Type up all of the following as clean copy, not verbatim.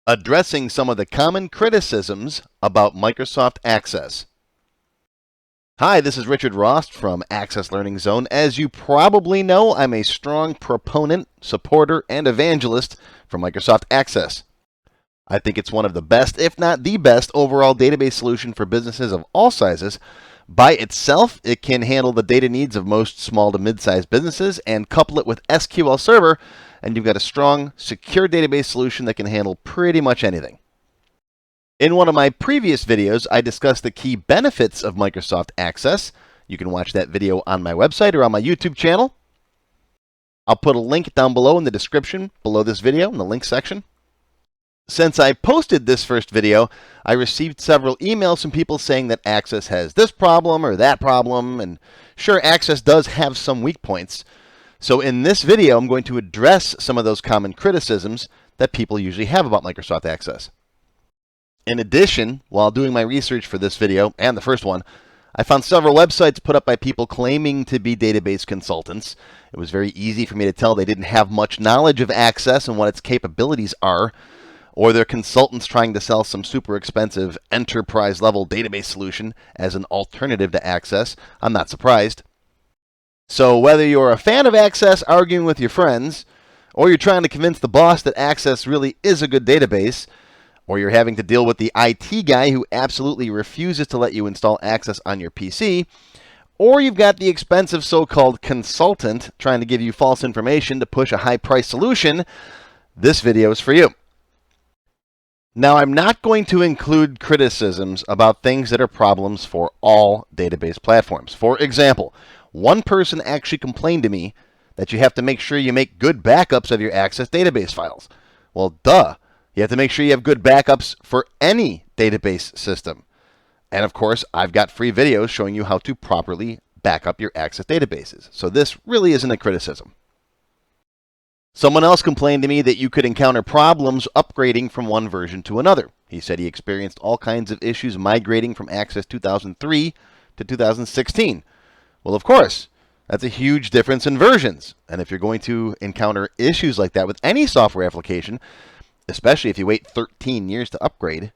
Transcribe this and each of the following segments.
addressing some of the common criticisms about Microsoft Access. Hi, this is Richard Rost from Access Learning Zone. As you probably know, I'm a strong proponent, supporter, and evangelist for Microsoft Access. I think it's one of the best, if not the best, overall database solution for businesses of all sizes. By itself, it can handle the data needs of most small to mid-sized businesses, and couple it with SQL Server, and you've got a strong, secure database solution that can handle pretty much anything. In one of my previous videos, I discussed the key benefits of Microsoft Access. You can watch that video on my website or on my YouTube channel. I'll put a link down below in the description below this video in the link section. Since I posted this first video, I received several emails from people saying that Access has this problem or that problem, and sure, Access does have some weak points. So in this video, I'm going to address some of those common criticisms that people usually have about Microsoft Access. In addition, while doing my research for this video and the first one, I found several websites put up by people claiming to be database consultants. It was very easy for me to tell they didn't have much knowledge of Access and what its capabilities are, or they're consultants trying to sell some super expensive enterprise-level database solution as an alternative to Access. I'm not surprised. So whether you're a fan of Access arguing with your friends, or you're trying to convince the boss that Access really is a good database, or you're having to deal with the IT guy who absolutely refuses to let you install Access on your PC, or you've got the expensive so-called consultant trying to give you false information to push a high-priced solution, this video is for you. Now, I'm not going to include criticisms about things that are problems for all database platforms. For example, one person actually complained to me that you have to make sure you make good backups of your Access database files. Well, duh. You have to make sure you have good backups for any database system. And of course, I've got free videos showing you how to properly back up your Access databases. So this really isn't a criticism. Someone else complained to me that you could encounter problems upgrading from one version to another. He said he experienced all kinds of issues migrating from Access 2003 to 2016. Well, of course, that's a huge difference in versions. And if you're going to encounter issues like that with any software application, especially if you wait 13 years to upgrade,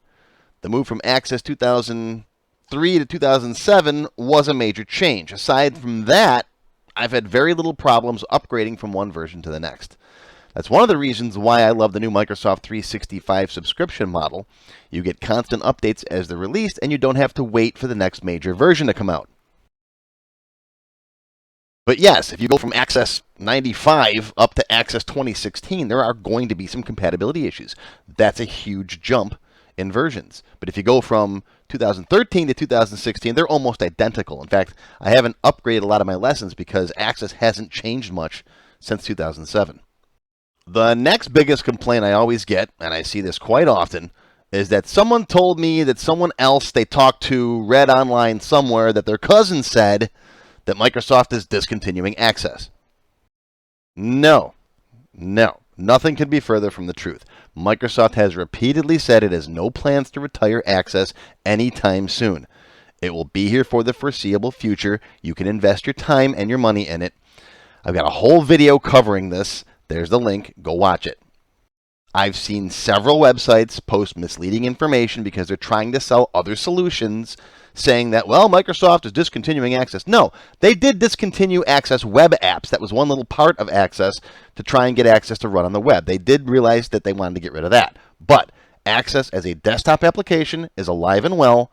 the move from Access 2003 to 2007 was a major change. Aside from that, I've had very little problems upgrading from one version to the next. That's one of the reasons why I love the new Microsoft 365 subscription model. You get constant updates as they're released, and you don't have to wait for the next major version to come out. But yes, if you go from Access 95 up to Access 2016, there are going to be some compatibility issues. That's a huge jump in versions. But if you go from 2013 to 2016, they're almost identical. In fact, I haven't upgraded a lot of my lessons because Access hasn't changed much since 2007. The next biggest complaint I always get, and I see this quite often, is that someone told me that someone else they talked to read online somewhere that their cousin said that Microsoft is discontinuing Access. No, nothing could be further from the truth. Microsoft has repeatedly said it has no plans to retire Access anytime soon. It will be here for the foreseeable future. You can invest your time and your money in it. I've got a whole video covering this. There's the link. Go watch it. I've seen several websites post misleading information because they're trying to sell other solutions, saying that, well, Microsoft is discontinuing Access. No, they did discontinue Access web apps. That was one little part of Access to try and get Access to run on the web. They did realize that they wanted to get rid of that. But Access as a desktop application is alive and well,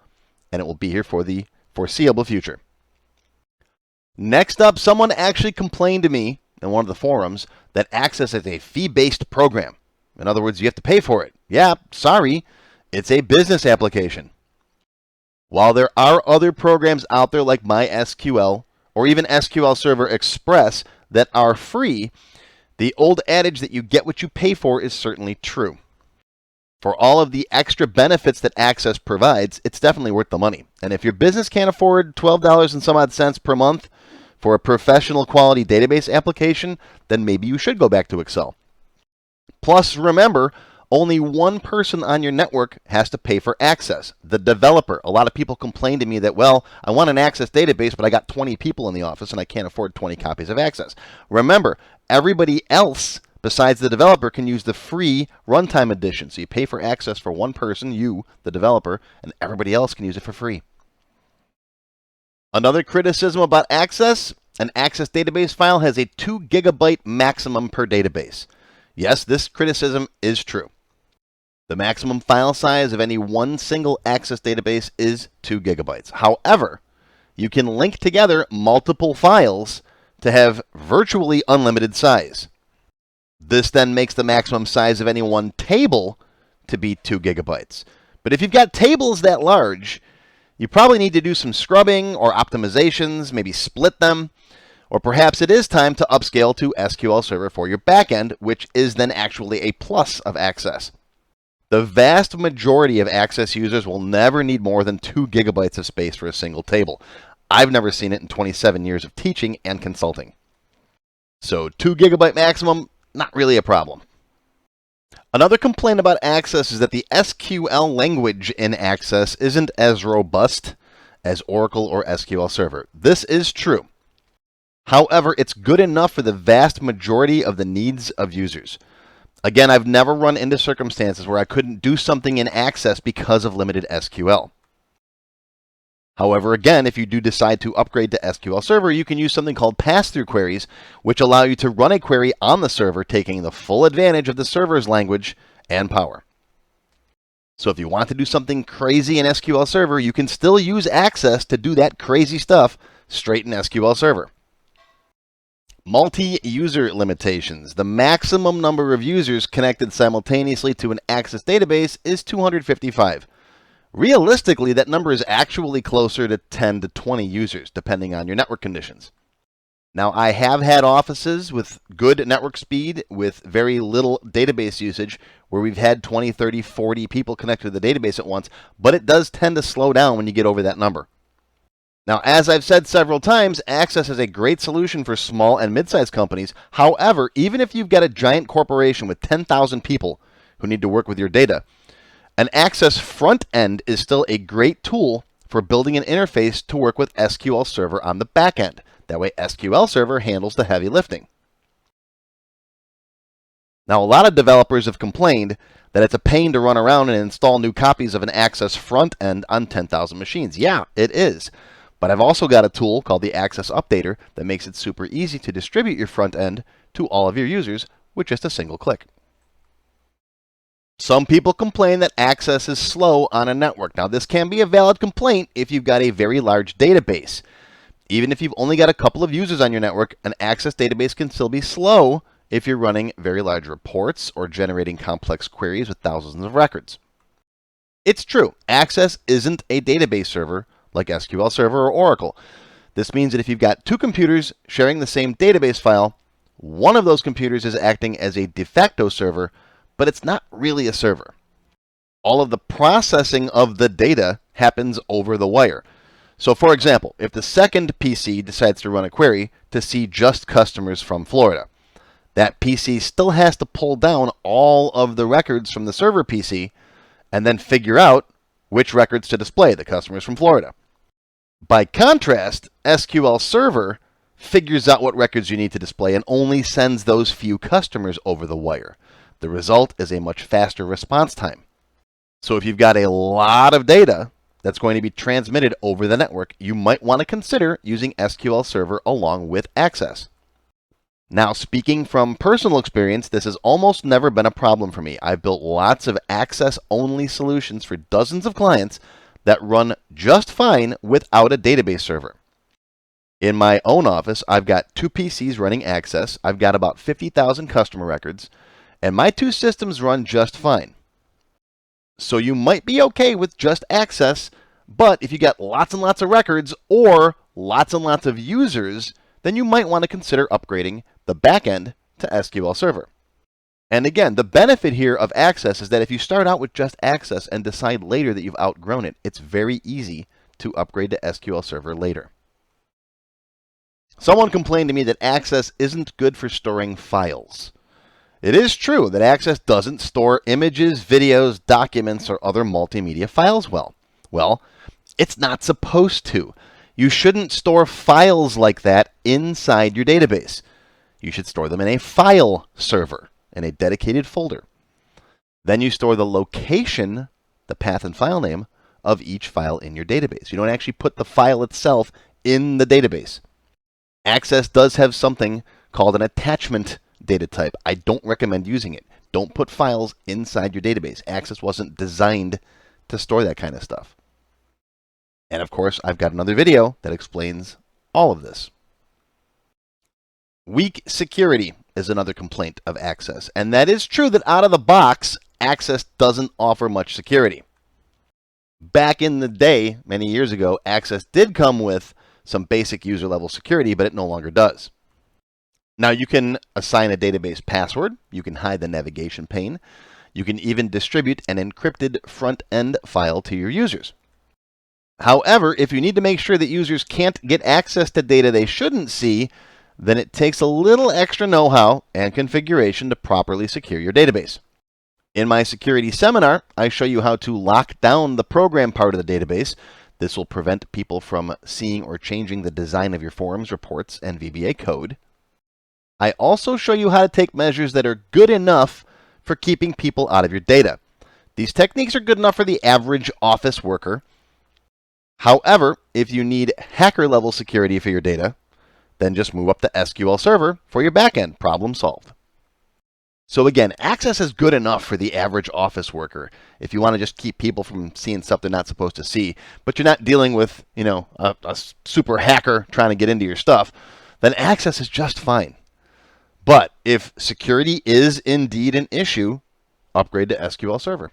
and it will be here for the foreseeable future. Next up, someone actually complained to me in one of the forums that Access is a fee-based program. In other words, you have to pay for it. Yeah, sorry, it's a business application. While there are other programs out there like MySQL or even SQL Server Express that are free, the old adage that you get what you pay for is certainly true. For all of the extra benefits that Access provides, it's definitely worth the money. And if your business can't afford $12 and some odd cents per month for a professional quality database application, then maybe you should go back to Excel. Plus, remember, only one person on your network has to pay for Access, the developer. A lot of people complain to me that, well, I want an Access database, but I got 20 people in the office and I can't afford 20 copies of Access. Remember, everybody else Besides, the developer can use the free runtime edition. So you pay for access for one person, you, the developer, and everybody else can use it for free. Another criticism about Access, an Access database file has a 2 gigabyte maximum per database. Yes, this criticism is true. The maximum file size of any one single Access database is 2 gigabytes. However, you can link together multiple files to have virtually unlimited size. This then makes the maximum size of any one table to be 2 gigabytes. But if you've got tables that large, you probably need to do some scrubbing or optimizations, maybe split them, or perhaps it is time to upscale to SQL Server for your backend, which is then actually a plus of Access. The vast majority of Access users will never need more than 2 gigabytes of space for a single table. I've never seen it in 27 years of teaching and consulting. So 2 gigabyte maximum, not really a problem. Another complaint about Access is that the SQL language in Access isn't as robust as Oracle or SQL Server. This is true. However, it's good enough for the vast majority of the needs of users. Again, I've never run into circumstances where I couldn't do something in Access because of limited SQL. However, again, if you do decide to upgrade to SQL Server, you can use something called pass-through queries, which allow you to run a query on the server, taking the full advantage of the server's language and power. So if you want to do something crazy in SQL Server, you can still use Access to do that crazy stuff straight in SQL Server. Multi-user limitations. The maximum number of users connected simultaneously to an Access database is 255. Realistically, that number is actually closer to 10 to 20 users, depending on your network conditions. Now, I have had offices with good network speed, with very little database usage, where we've had 20, 30, 40 people connected to the database at once, but it does tend to slow down when you get over that number. Now, as I've said several times, Access is a great solution for small and mid-sized companies. However, even if you've got a giant corporation with 10,000 people who need to work with your data, an Access front end is still a great tool for building an interface to work with SQL Server on the back end. That way, SQL Server handles the heavy lifting. Now, a lot of developers have complained that it's a pain to run around and install new copies of an Access front end on 10,000 machines. Yeah, it is. But I've also got a tool called the Access Updater that makes it super easy to distribute your front end to all of your users with just a single click. Some people complain that Access is slow on a network. Now, this can be a valid complaint if you've got a very large database. Even if you've only got a couple of users on your network, an Access database can still be slow if you're running very large reports or generating complex queries with thousands of records. It's true, Access isn't a database server like SQL Server or Oracle. This means that if you've got two computers sharing the same database file, one of those computers is acting as a de facto server, but it's not really a server. All of the processing of the data happens over the wire. So for example, if the second PC decides to run a query to see just customers from Florida, that PC still has to pull down all of the records from the server PC and then figure out which records to display, the customers from Florida. By contrast, SQL Server figures out what records you need to display and only sends those few customers over the wire. The result is a much faster response time. So if you've got a lot of data that's going to be transmitted over the network, you might want to consider using SQL Server along with Access. Now, speaking from personal experience, this has almost never been a problem for me. I've built lots of Access-only solutions for dozens of clients that run just fine without a database server. In my own office, I've got two PCs running Access. I've got about 50,000 customer records, and my two systems run just fine. So you might be okay with just Access, but if you got lots and lots of records or lots and lots of users, then you might want to consider upgrading the backend to SQL Server. And again, the benefit here of Access is that if you start out with just Access and decide later that you've outgrown it, it's very easy to upgrade to SQL Server later. Someone complained to me that Access isn't good for storing files. It is true that Access doesn't store images, videos, documents, or other multimedia files well. Well, it's not supposed to. You shouldn't store files like that inside your database. you should store them in a file server, in a dedicated folder. Then you store the location, the path and file name, of each file in your database. You don't actually put the file itself in the database. Access does have something called an attachment data type. I don't recommend using it. Don't put files inside your database. Access wasn't designed to store that kind of stuff. And of course, I've got another video that explains all of this. Weak security is another complaint of Access. And that is true that out of the box, Access doesn't offer much security. Back in the day, many years ago, Access did come with some basic user level security, but it no longer does. Now you can assign a database password, you can hide the navigation pane, you can even distribute an encrypted front-end file to your users. However, if you need to make sure that users can't get access to data they shouldn't see, then it takes a little extra know-how and configuration to properly secure your database. In my security seminar, I show you how to lock down the program part of the database. This will prevent people from seeing or changing the design of your forms, reports, and VBA code. I also show you how to take measures that are good enough for keeping people out of your data. These techniques are good enough for the average office worker. However, if you need hacker-level security for your data, then just move up to SQL Server for your backend. Problem solved. So again, Access is good enough for the average office worker if you want to just keep people from seeing stuff they're not supposed to see, but you're not dealing with, a super hacker trying to get into your stuff, then Access is just fine. But if security is indeed an issue, upgrade to SQL Server.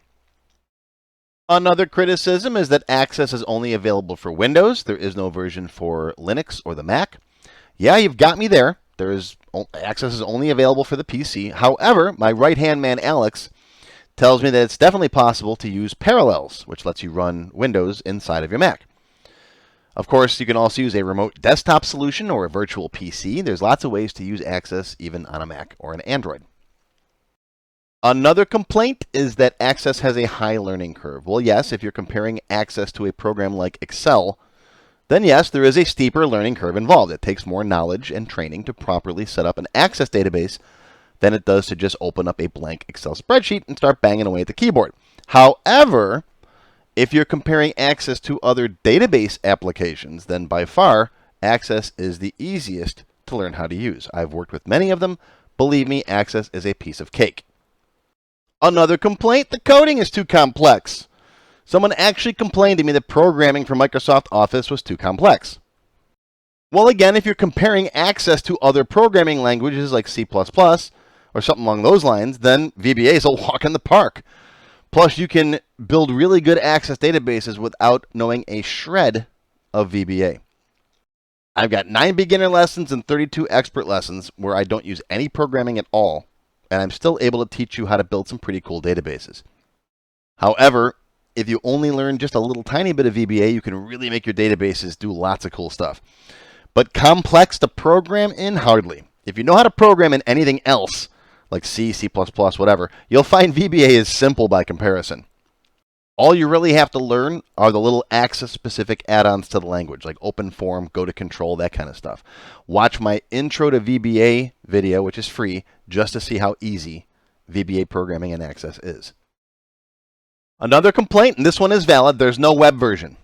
Another criticism is that Access is only available for Windows. There is no version for Linux or the Mac. Yeah, you've got me there. Access is only available for the PC. However, my right-hand man, Alex, tells me that it's definitely possible to use Parallels, which lets you run Windows inside of your Mac. Of course, you can also use a remote desktop solution or a virtual PC. There's lots of ways to use Access even on a Mac or an Android. Another complaint is that Access has a high learning curve. Well, yes, if you're comparing Access to a program like Excel, then yes, there is a steeper learning curve involved. It takes more knowledge and training to properly set up an Access database than it does to just open up a blank Excel spreadsheet and start banging away at the keyboard. However, if you're comparing Access to other database applications, then by far, Access is the easiest to learn how to use. I've worked with many of them. Believe me, Access is a piece of cake. Another complaint, the coding is too complex. Someone actually complained to me that programming for Microsoft Office was too complex. Well, again, if you're comparing Access to other programming languages like C++ or something along those lines, then VBA is a walk in the park. Plus, you can build really good Access databases without knowing a shred of VBA. I've got 9 beginner lessons and 32 expert lessons where I don't use any programming at all, and I'm still able to teach you how to build some pretty cool databases. However, if you only learn just a little tiny bit of VBA, you can really make your databases do lots of cool stuff. But complex to program in, hardly. If you know how to program in anything else, like C, C++, whatever, you'll find VBA is simple by comparison. All you really have to learn are the little Access-specific add-ons to the language, like OpenForm, Go to Control, that kind of stuff. Watch my Intro to VBA video, which is free, just to see how easy VBA programming in Access is. Another complaint, and this one is valid, there's no web version.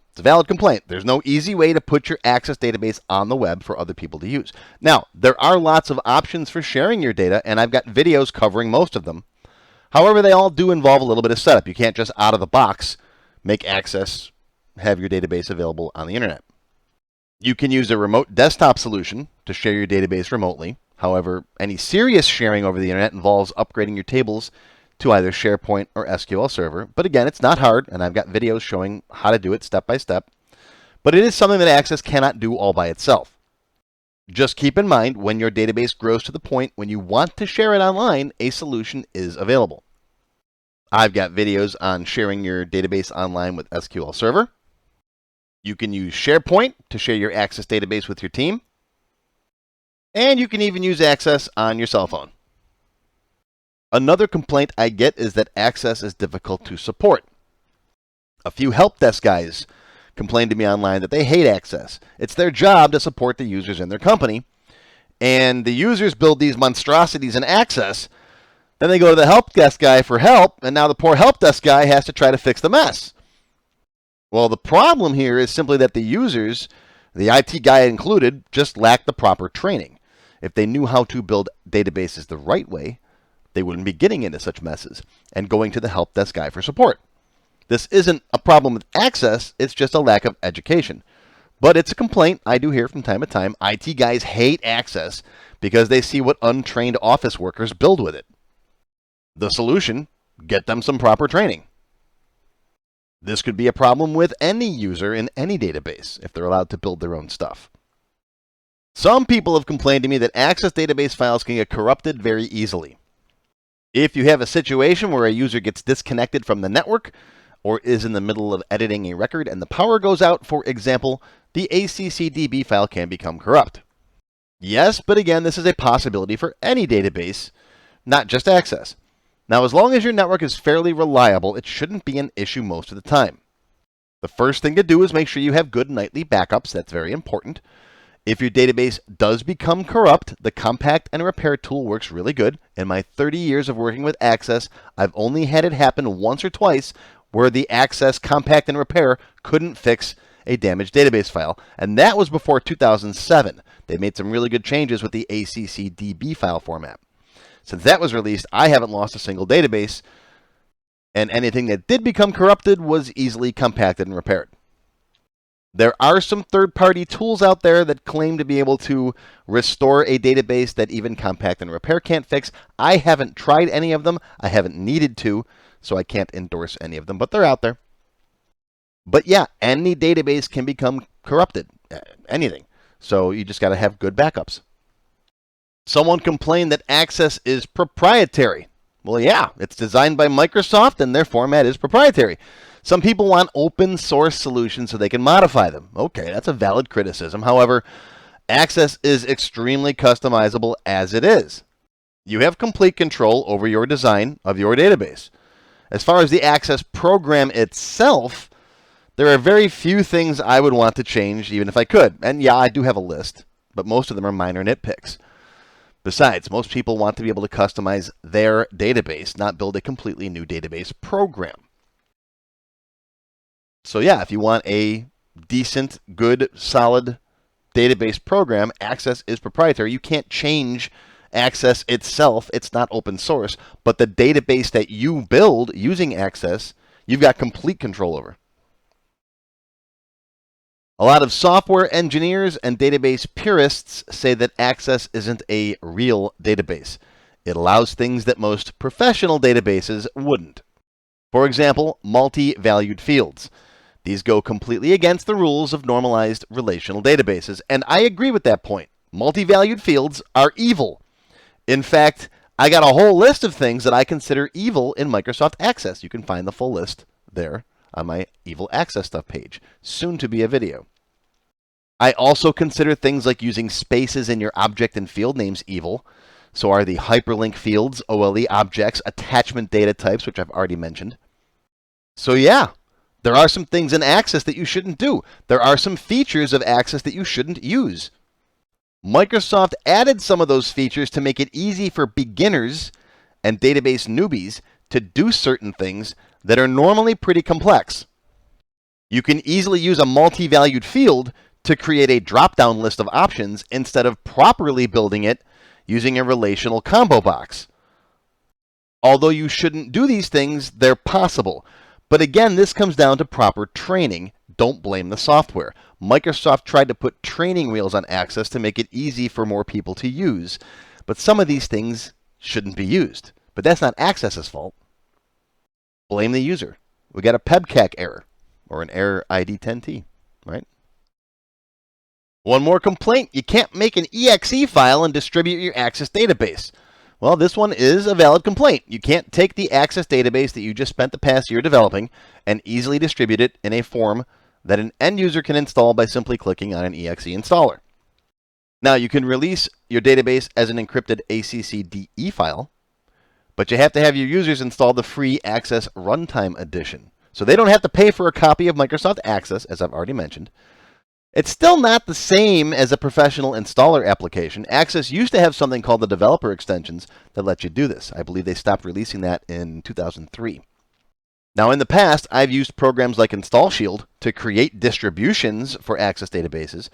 It's a valid complaint. There's no easy way to put your Access database on the web for other people to use. Now, there are lots of options for sharing your data, and I've got videos covering most of them. However, they all do involve a little bit of setup. You can't just out of the box make Access have your database available on the internet. You can use a remote desktop solution to share your database remotely. However, any serious sharing over the internet involves upgrading your tables to either SharePoint or SQL Server. But again, it's not hard, and I've got videos showing how to do it step by step. But it is something that Access cannot do all by itself. Just keep in mind, when your database grows to the point when you want to share it online, a solution is available. I've got videos on sharing your database online with SQL Server. You can use SharePoint to share your Access database with your team. And you can even use Access on your cell phone. Another complaint I get is that Access is difficult to support. A few help desk guys complained to me online that they hate Access. It's their job to support the users in their company, and the users build these monstrosities in Access. Then they go to the help desk guy for help, and now the poor help desk guy has to try to fix the mess. Well, the problem here is simply that the users, the IT guy included, just lack the proper training. If they knew how to build databases the right way, they wouldn't be getting into such messes and going to the help desk guy for support. This isn't a problem with Access, it's just a lack of education. But it's a complaint I do hear from time to time. IT guys hate Access because they see what untrained office workers build with it. The solution, get them some proper training. This could be a problem with any user in any database if they're allowed to build their own stuff. Some people have complained to me that Access database files can get corrupted very easily. If you have a situation where a user gets disconnected from the network or is in the middle of editing a record and the power goes out, for example, the ACCDB file can become corrupt. Yes, but again, this is a possibility for any database, not just Access. Now, as long as your network is fairly reliable, it shouldn't be an issue most of the time. The first thing to do is make sure you have good nightly backups. That's very important. If your database does become corrupt, the compact and repair tool works really good. In my 30 years of working with Access, I've only had it happen once or twice where the Access compact and repair couldn't fix a damaged database file. And that was before 2007. They made some really good changes with the ACCDB file format. Since that was released, I haven't lost a single database, and anything that did become corrupted was easily compacted and repaired. There are some third-party tools out there that claim to be able to restore a database that even compact and repair can't fix. I haven't tried any of them. I haven't needed to, so I can't endorse any of them, but they're out there. But yeah, any database can become corrupted, anything. So you just got to have good backups. Someone complained that Access is proprietary. Well, yeah, it's designed by Microsoft and their format is proprietary. Some people want open source solutions so they can modify them. Okay, that's a valid criticism. However, Access is extremely customizable as it is. You have complete control over your design of your database. As far as the Access program itself, there are very few things I would want to change even if I could. And yeah, I do have a list, but most of them are minor nitpicks. Besides, most people want to be able to customize their database, not build a completely new database program. So yeah, if you want a decent, good, solid database program, Access is proprietary. You can't change Access itself. It's not open source. But the database that you build using Access, you've got complete control over. A lot of software engineers and database purists say that Access isn't a real database. It allows things that most professional databases wouldn't. For example, multi-valued fields. These go completely against the rules of normalized relational databases, and I agree with that point. Multi-valued fields are evil. In fact, I got a whole list of things that I consider evil in Microsoft Access. You can find the full list there on my Evil Access Stuff page, soon to be a video. I also consider things like using spaces in your object and field names evil. So are the hyperlink fields, OLE objects, attachment data types, which I've already mentioned. So yeah, there are some things in Access that you shouldn't do. There are some features of Access that you shouldn't use. Microsoft added some of those features to make it easy for beginners and database newbies to do certain things that are normally pretty complex. You can easily use a multi-valued field to create a drop-down list of options instead of properly building it using a relational combo box. Although you shouldn't do these things, they're possible. But again, this comes down to proper training. Don't blame the software. Microsoft tried to put training wheels on Access to make it easy for more people to use. But some of these things shouldn't be used. But that's not Access's fault. Blame the user. We got a PEBCAC error, or an error ID 10T, right? One more complaint. You can't make an exe file and distribute your Access database. Well, this one is a valid complaint. You can't take the Access database that you just spent the past year developing and easily distribute it in a form that an end user can install by simply clicking on an exe installer. Now, you can release your database as an encrypted ACCDE file, but you have to have your users install the free Access Runtime Edition. So they don't have to pay for a copy of Microsoft Access, as I've already mentioned. It's still not the same as a professional installer application. Access used to have something called the developer extensions that let you do this. I believe they stopped releasing that in 2003. Now, in the past, I've used programs like Install Shield to create distributions for Access databases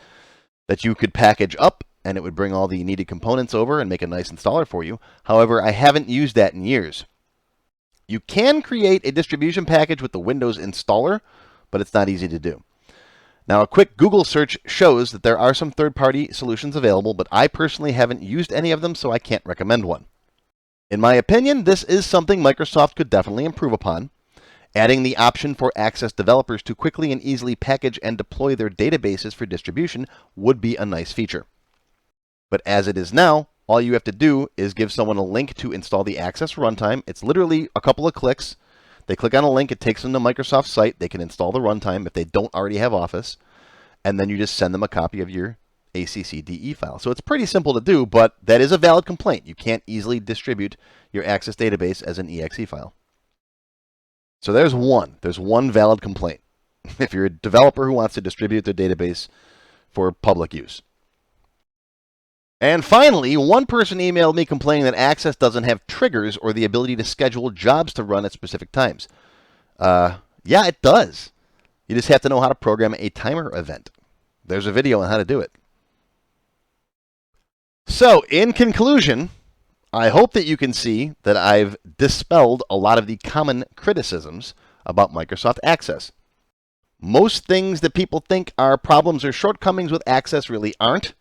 that you could package up, and it would bring all the needed components over and make a nice installer for you. However, I haven't used that in years. You can create a distribution package with the Windows installer, but it's not easy to do. Now, a quick Google search shows that there are some third-party solutions available, but I personally haven't used any of them, so I can't recommend one. In my opinion, this is something Microsoft could definitely improve upon. Adding the option for Access developers to quickly and easily package and deploy their databases for distribution would be a nice feature. But as it is now, all you have to do is give someone a link to install the Access runtime. It's literally a couple of clicks. They click on a link, it takes them to Microsoft's site. They can install the runtime if they don't already have Office. And then you just send them a copy of your ACCDE file. So it's pretty simple to do, but that is a valid complaint. You can't easily distribute your Access database as an exe file. So there's one valid complaint if you're a developer who wants to distribute their database for public use. And finally, one person emailed me complaining that Access doesn't have triggers or the ability to schedule jobs to run at specific times. Yeah, it does. You just have to know how to program a timer event. There's a video on how to do it. So, in conclusion, I hope that you can see that I've dispelled a lot of the common criticisms about Microsoft Access. Most things that people think are problems or shortcomings with Access really aren't.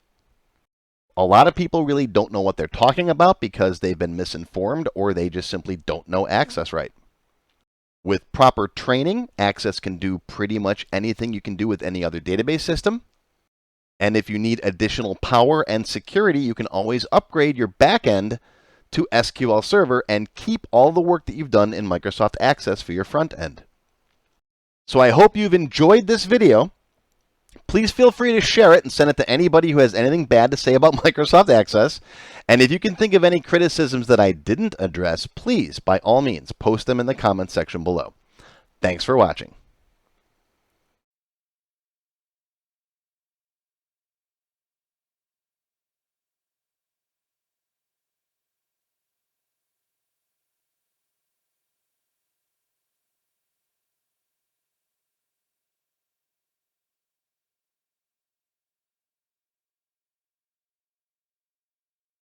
A lot of people really don't know what they're talking about because they've been misinformed or they just simply don't know Access right. With proper training, Access can do pretty much anything you can do with any other database system. And if you need additional power and security, you can always upgrade your backend to SQL Server and keep all the work that you've done in Microsoft Access for your front end. So I hope you've enjoyed this video. Please feel free to share it and send it to anybody who has anything bad to say about Microsoft Access. And if you can think of any criticisms that I didn't address, please, by all means, post them in the comments section below. Thanks for watching.